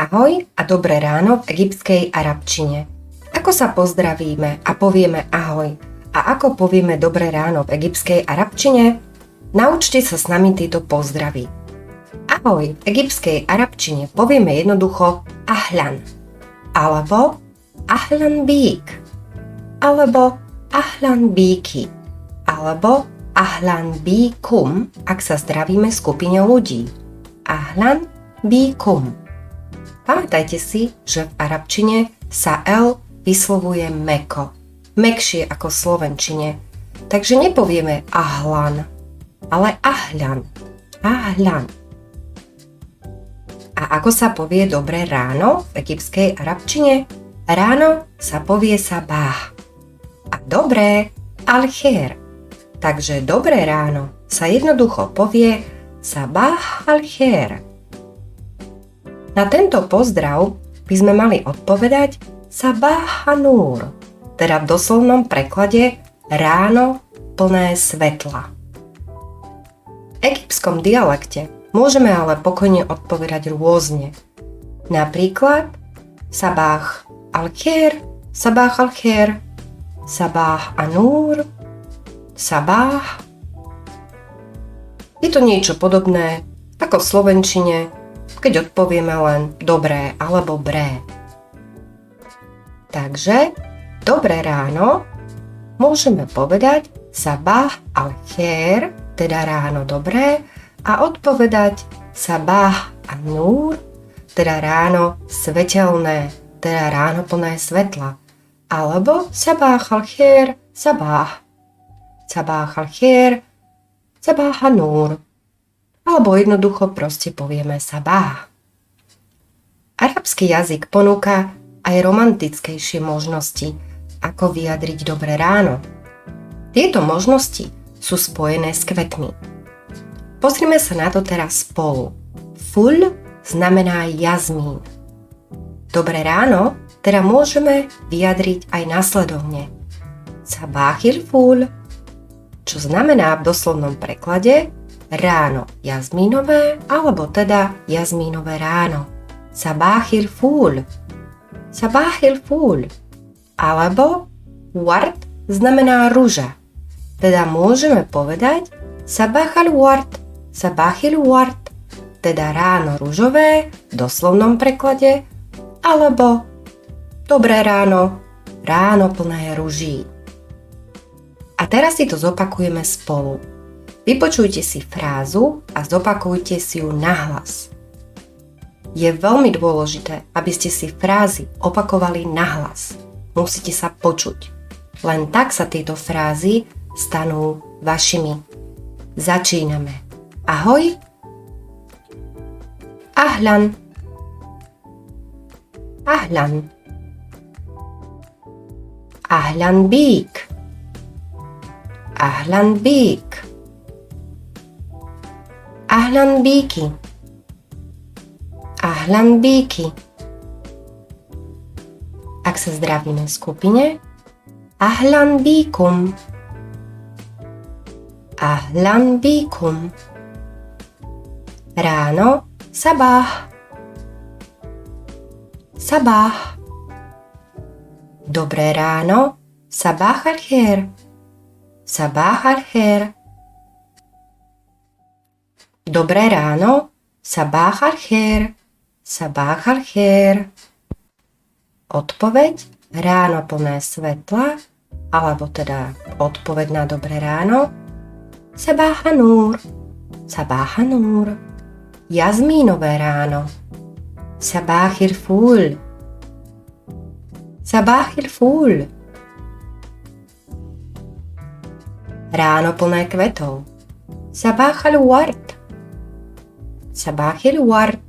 Ahoj a dobré ráno v egyptskej arabčine. Ako sa pozdravíme a povieme ahoj a ako povieme dobré ráno v egyptskej arabčine? Naučte sa s nami tieto pozdravy. Ahoj v egyptskej arabčine povieme jednoducho ahlan, alebo ahlan bík, alebo ahlan bíky, alebo ahlan bíkum, ak sa zdravíme skupine ľudí. Ahlan bíkum. Pamätajte si, že v arabčine sa L vyslovuje mäkko, mäkšie ako v slovenčine. Takže nepovieme ahlan, ale ahlan, ahlan. A ako sa povie dobré ráno v egyptskej arabčine? Ráno sa povie sabah a dobré al-khair. Takže dobré ráno sa jednoducho povie sabah al-khair. Na tento pozdrav by sme mali odpovedať sabah an-nur, teda v doslovnom preklade ráno plné svetla. V egyptskom dialekte môžeme ale pokojne odpovedať rôzne. Napríklad sabah al-khair, sabah al-khair, sabah an-nur, sabah. Je to niečo podobné ako v slovenčine, keď odpovieme len dobré alebo bré. Takže dobré ráno môžeme povedať sabah al-khair, teda ráno dobré, a odpovedať sabah an-nur, teda ráno svetelné, teda ráno plné svetla. Alebo sabah al-khair, sabah, sabah al-khair, sabah an-nur. Alebo jednoducho proste povieme sabah. Arabský jazyk ponúka aj romantickejšie možnosti, ako vyjadriť dobré ráno. Tieto možnosti sú spojené s kvetmi. Pozrime sa na to teraz spolu. Ful znamená jazmín. Dobré ráno teda môžeme vyjadriť aj nasledovne. Sabahil ful, čo znamená v doslovnom preklade ráno jazmínové, alebo teda jazmínové ráno. Sabahil ful. Sabahil ful. Alebo ward znamená ruža. Teda môžeme povedať sabahal ward, sabahil ward, teda ráno ružové v doslovnom preklade, alebo dobré ráno, ráno plné ruží. A teraz si to zopakujeme spolu. Vypočujte si frázu a zopakujte si ju nahlas. Je veľmi dôležité, aby ste si frázy opakovali nahlas. Musíte sa počuť. Len tak sa tieto frázy stanú vašimi. Začíname. Ahoj. Ahlan. Ahlan. Ahlan bík. Ahlan bík. Ahlan bíky. Ahlan bíky. Ak sa zdravíme v skupine, ahlan bíkum. Ahlan bíkum. Ráno, sabah. Sabah. Dobré ráno, sabah al-khair. Sabah al-khair. Dobré ráno, sabah al-khair, sabah al-khair. Odpoveď ráno plné svetla, alebo teda odpoveď na dobré ráno, sabah an-nur, sabah an-nur. Jazmínové ráno, sabahil ful, sabahil ful. Ráno plné kvetov, sabah al-ward, sabahil ward.